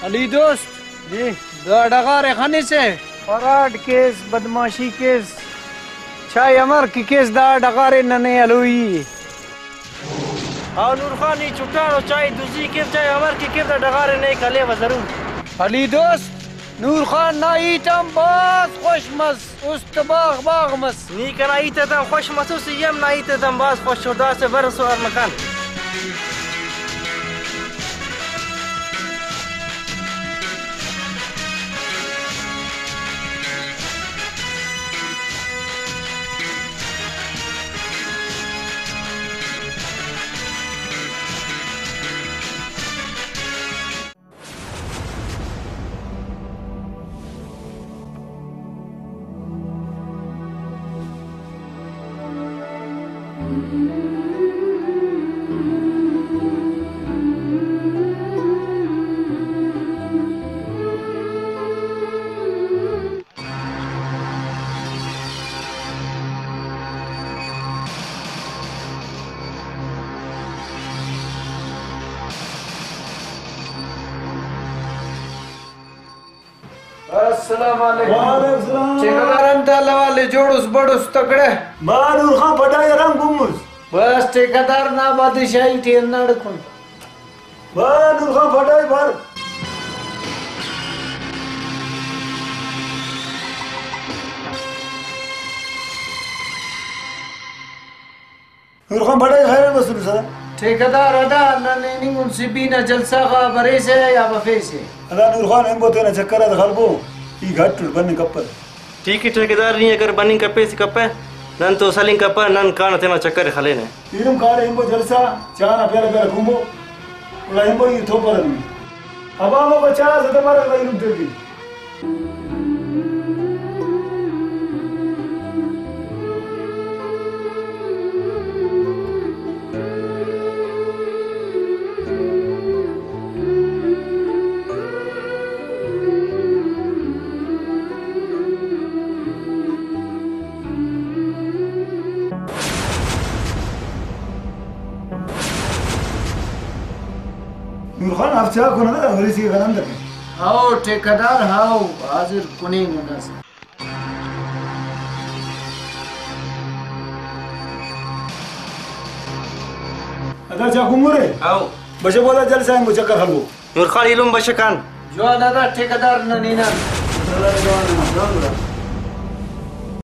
अली दोस्त जी डगार खाने से फराड केस बदमाशी केस चाय अमर की केस दा डगारे नने अलुई हाँ नूर खान ही छुट्टा चाय दूसरी केस चाय अमर की केस डगारे नहीं खले व जरूर अली दोस्त नूर खान ना ईटम बास खुश मस उस्त बाग बाग मस नी कना ईतम खुश मसूस यम ना ईतम बास खुश शुदा से बरसो और मकान अस्सलाम वालेकुम ठेकेदारन ताला वाले जोड़ुस बड़ुस तकड़े नूर खान पटाई रंग गुम्मुस बस ठेकेदार ना बादशाही ठेर नड़कुन नूर खान पटाई भर नूर खान पटाई खैर मसूल सर ठेकेदार अदा नने उनसे बिना जलसा का बरे से या बफे से अदा नूर खान हम बोते ना चक्कर दखल बो ई घट बन्ने कप्पर ठीक है ठेकेदार नहीं अगर बनी कपे से कपे नन तो सलिंग कपे नन कान तेना चक्कर खले ने इरम काले हिंबो जलसा चाना पेरा पेरा घुमो उला हिंबो ई थोपर अब आमो को चाला से तुम्हारा का इरम देगी नूर खान आप चाह को ना हरी सी गलम तक आओ ठेकेदार आओ हाजिर कुनी नगस अदा चाह कुमुरे आओ बचे बोला जलसा है मुझे चक्कर हलवो नूर खान इलम बशकान जो अदा ठेकेदार ननीना